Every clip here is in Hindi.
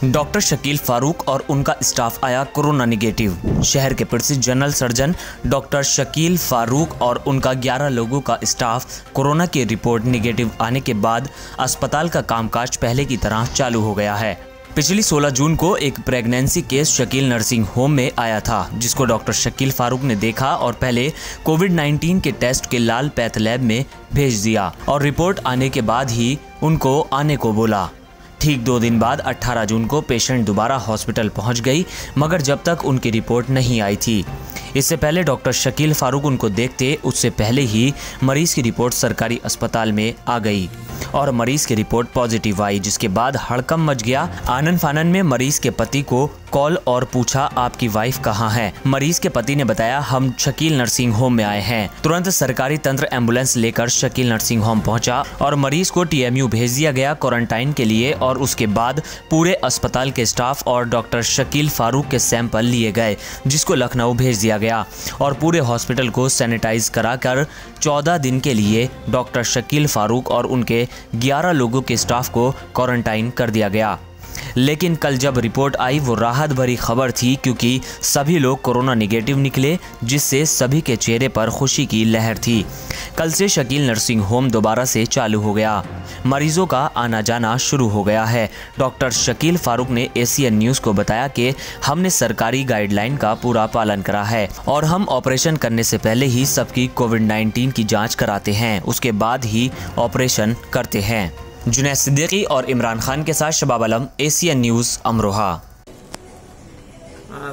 डॉक्टर शकील फारूक और उनका स्टाफ आया कोरोना निगेटिव। शहर के प्रसिद्ध general surgeon doctor Shakeel Farooq और उनका 11 लोगों का स्टाफ कोरोना की रिपोर्ट निगेटिव आने के बाद अस्पताल का कामकाज पहले की तरह चालू हो गया है। पिछली 16 जून को एक pregnancy case Shakeel nursing home में आया था, जिसको डॉक्टर शकील फारूक ने देखा और पहले कोविड-19 के टेस्ट के लाल पैथ लैब में भेज दिया और रिपोर्ट आने के बाद ही उनको आने को बोला। ठीक 2 दिन बाद 18 जून को पेशेंट दोबारा हॉस्पिटल पहुंच गई, मगर जब तक उनकी रिपोर्ट नहीं आई थी। इससे पहले डॉक्टर शकील फारूक उनको देखते उससे पहले ही मरीज की रिपोर्ट सरकारी अस्पताल में आ गई और मरीज की रिपोर्ट पॉजिटिव आई, जिसके बाद हड़कंप मच गया। आनन फानन में मरीज के पति को कॉल और पूछा, आपकी वाइफ कहाँ है? मरीज के पति ने बताया, हम शकील नर्सिंग होम में आए हैं। तुरंत सरकारी तंत्र एम्बुलेंस लेकर शकील नर्सिंग होम पहुंचा और मरीज को TMU भेज दिया गया क्वारंटाइन के लिए और उसके बाद पूरे अस्पताल के स्टाफ और डॉक्टर शकील फारूक के सैंपल लिए गए, जिसको लखनऊ भेज दिया गया और पूरे हॉस्पिटल को सैनिटाइज कराकर 14 दिन के लिए डॉक्टर शकील फारूक और उनके 11 लोगों के स्टाफ को क्वारंटाइन कर दिया गया। लेकिन कल जब रिपोर्ट आई वो राहत भरी खबर थी, क्योंकि सभी लोग कोरोना निगेटिव निकले, जिससे सभी के चेहरे पर खुशी की लहर थी। कल से शकील नर्सिंग होम दोबारा से चालू हो गया, मरीजों का आना जाना शुरू हो गया है। डॉक्टर शकील फारूक ने ACN न्यूज़ को बताया कि हमने सरकारी गाइडलाइन का पूरा पालन करा है और हम ऑपरेशन करने से पहले ही सबकी कोविड-19 की जाँच कराते हैं, उसके बाद ही ऑपरेशन करते हैं। जुनैद सिद्दीकी और इमरान खान के साथ शबाब आलम, ACN न्यूज़, अमरोहा।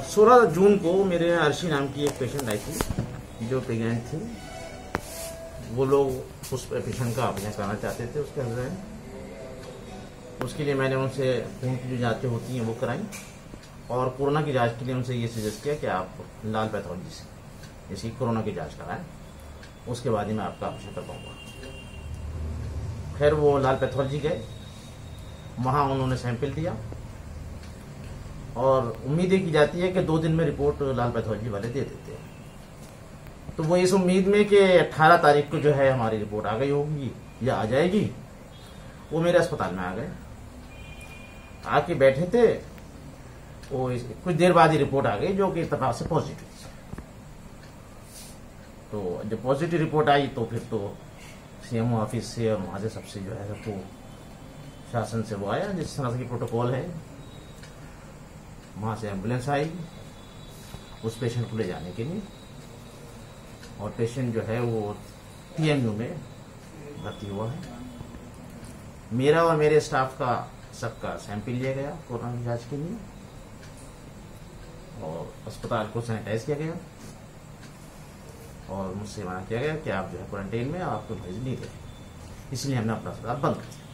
16 जून को मेरे अर्शी नाम की एक पेशेंट आई थी जो प्रेग्नेंट थी। वो लोग उस पेशेंट का ऑपरेशन कराना चाहते थे, उसके हस्बैंड। उसके लिए मैंने उनसे खून की जो जाँचें होती हैं वो कराई और कोरोना की जांच के लिए उनसे ये सजेस्ट किया कि आप लाल पैथोलॉजी से जैसे कोरोना की जांच कराएं, उसके बाद ही मैं आपका ऑपरेशन कर पाऊँगा। खैर वो लाल पैथोलॉजी गए, वहाँ उन्होंने सैंपल दिया और उम्मीदें की जाती है कि 2 दिन में रिपोर्ट लाल पैथोलॉजी वाले दे देते हैं। तो वो इस उम्मीद में कि 18 तारीख को जो है हमारी रिपोर्ट आ गई होगी या आ जाएगी, वो मेरे अस्पताल में आ गए। आके बैठे थे, वो कुछ देर बाद ही रिपोर्ट आ गई जो कि इत्तेफाक से पॉजिटिव। तो जब पॉजिटिव रिपोर्ट आई तो फिर तो CM ऑफिस से और वहाँ से सबसे जो है सबको शासन से वो आया, जिस तरह की प्रोटोकॉल है। वहाँ से एम्बुलेंस आई उस पेशेंट को ले जाने के लिए और पेशेंट जो है वो TMU में भर्ती हुआ है। मेरा और मेरे स्टाफ का सबका सैंपल लिया गया कोरोना की जांच के लिए और अस्पताल को सैनिटाइज किया गया और मुझसे मना किया गया कि आप जो है क्वारंटाइन में आपको भेज नहीं दे, इसलिए हमने अपना अस्पताल बंद कर दिया।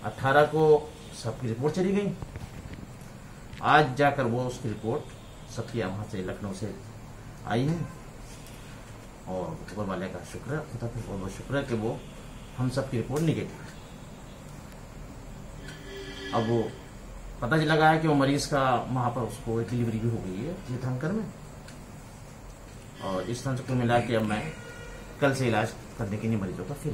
18 को सबकी रिपोर्ट चली गई। आज जाकर वो उसकी रिपोर्ट सबकी वहाँ से लखनऊ से आई है और ऊपर वाले का शुक्र है, बहुत शुक्र है कि वो हम सबकी रिपोर्ट निगेटिव है। अब वो पता लगा है कि वो मरीज का वहाँ पर उसको डिलीवरी भी हो गई है तीर्थंकर में और इस तरह से कुल मिला के अब मैं कल से इलाज करने के लिए मरीजों का फिर।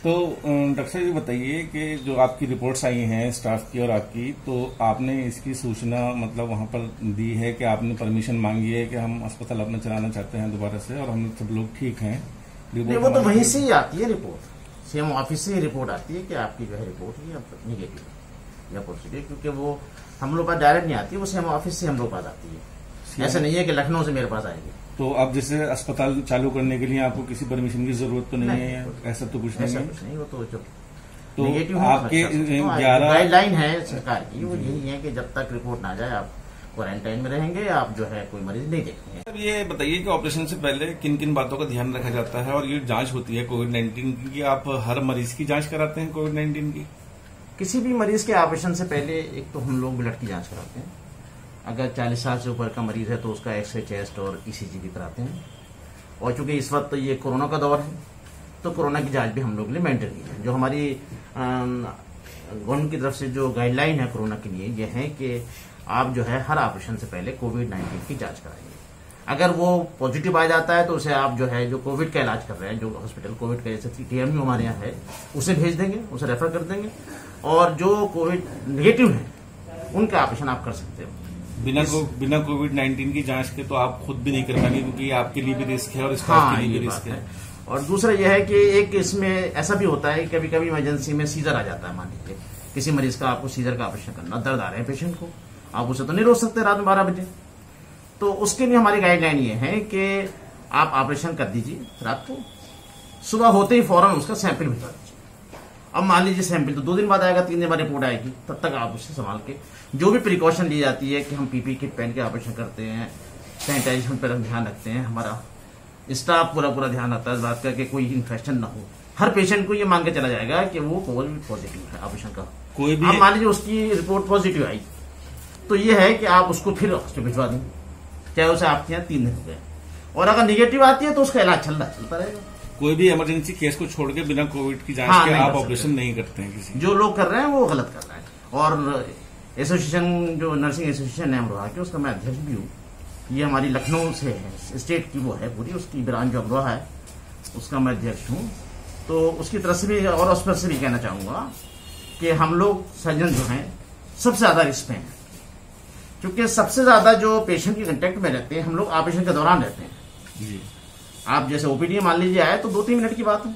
तो डॉक्टर साहब ये बताइए कि जो आपकी रिपोर्ट्स आई हैं स्टाफ की और आपकी, तो आपने इसकी सूचना मतलब वहाँ पर दी है कि आपने परमिशन मांगी है कि हम अस्पताल अपना चलाना चाहते हैं दोबारा से और हम सब लोग ठीक हैं? वो तो वहीं से ही आती है रिपोर्ट, CM ऑफिस से ही रिपोर्ट आती है कि आपकी जो है रिपोर्ट ये निगेटिव या पॉजिटिव, क्योंकि वो हम लोग पास डायरेक्ट नहीं आती, वो CM ऑफिस से हम लोग पास आती है। ऐसा नहीं है कि लखनऊ से मेरे पास आएगी। तो अब जैसे अस्पताल चालू करने के लिए आपको किसी परमिशन की जरूरत तो नहीं है? ऐसा तो कुछ नहीं है। कुछ नहीं, वो तो जब तो नेगेटिव आपके 11 गाइडलाइन है सरकार की, वो यही है कि जब तक रिपोर्ट ना जाए आप क्वारंटाइन में रहेंगे, आप जो है कोई मरीज नहीं देखेंगे। अब ये बताइए कि ऑपरेशन से पहले किन किन बातों का ध्यान रखा जाता है और ये जांच होती है कोविड-19 की, आप हर मरीज की जांच कराते हैं कोविड-19 की? किसी भी मरीज के ऑपरेशन से पहले एक तो हम लोग ब्लड की जांच कराते हैं। अगर 40 साल से ऊपर का मरीज है तो उसका एक्सरे, चेस्ट और ECG भी कराते हैं। और चूंकि इस वक्त ये कोरोना का दौर है तो कोरोना की जांच भी हम लोग ने मेंटेन की है। जो हमारी गवर्नमेंट की तरफ से जो गाइडलाइन है कोरोना के लिए, ये है कि आप जो है हर ऑपरेशन से पहले कोविड-19 की जांच कराइए। अगर वो पॉजिटिव आ जाता है तो उसे आप जो है जो कोविड का इलाज कर रहे हैं, जो हॉस्पिटल कोविड का जैसे TMU हमारे यहाँ है, उसे भेज देंगे, उसे रेफर कर देंगे। और जो कोविड नेगेटिव है उनका ऑपरेशन आप कर सकते हो बिना कोविड-19 की जांच के। तो आप खुद भी नहीं कर पाएंगे क्योंकि आपके लिए भी रिस्क है और स्टाफ के लिए भी रिस्क है। और दूसरा यह है कि एक इसमें ऐसा भी होता है, कभी कभी इमरजेंसी में सीजर आ जाता है। मान लीजिए किसी मरीज का आपको सीजर का ऑपरेशन करना, दर्द आ रहे हैं पेशेंट को, आप उसे तो नहीं रोक सकते रात में 12 बजे। तो उसके लिए हमारी गाइडलाइन ये है कि आप ऑपरेशन कर दीजिए रात को, सुबह होते ही फौरन उसका सैंपल भिजवा दीजिए। अब मान लीजिए सैंपल तो 2 दिन बाद आएगा, 3 दिन बाद रिपोर्ट आएगी, तब तक आप उससे संभाल के जो भी प्रिकॉशन ली जाती है कि हम PPE किट पहन के ऑपरेशन करते हैं, सैनिटाइजेशन पर हम ध्यान रखते हैं, हमारा स्टाफ पूरा ध्यान रखता है इस बात का कि कोई इन्फेक्शन ना हो। हर पेशेंट को ये मान के चला जाएगा कि वो कोविड पॉजिटिव है ऑपरेशन का। कोई भी अब मान लीजिए उसकी रिपोर्ट पॉजिटिव आई तो ये है कि आप उसको फिर हॉस्पिटल भिजवा देंगे, चाहे उसे आपके यहाँ 3 दिन हो गए। और अगर निगेटिव आती है तो उसका इलाज चलता रहेगा। कोई भी इमरजेंसी केस को छोड़ के बिना कोविड की जांच के आप ऑपरेशन नहीं करते हैं किसी। जो लोग कर रहे हैं वो गलत कर रहे हैं। और एसोसिएशन जो नर्सिंग एसोसिएशन है अमरोहा की, उसका मैं अध्यक्ष भी हूँ। ये हमारी लखनऊ से है, स्टेट की वो है पूरी, उसकी ब्रांच जो अमरोहा है उसका मैं अध्यक्ष हूँ। तो उसकी तरफ से भी और उस पर से भी कहना चाहूंगा कि हम लोग सर्जन जो हैं सबसे ज्यादा रिस्क में हैं, क्योंकि सबसे ज्यादा जो पेशेंट के कांटेक्ट में रहते हैं हम लोग ऑपरेशन के दौरान रहते हैं जी। आप जैसे ओपीडी मान लीजिए आए तो 2-3 मिनट की बात है,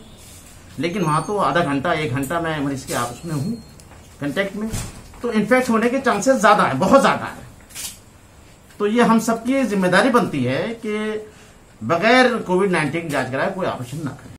लेकिन वहां तो आधा घंटा 1 घंटा मैं मरीज के आपस में हूं कांटेक्ट में, तो इन्फेक्ट होने के चांसेस ज्यादा है, बहुत ज्यादा है। तो ये हम सबकी जिम्मेदारी बनती है कि बगैर कोविड-19 की जांच कराए कोई ऑपरेशन ना करें।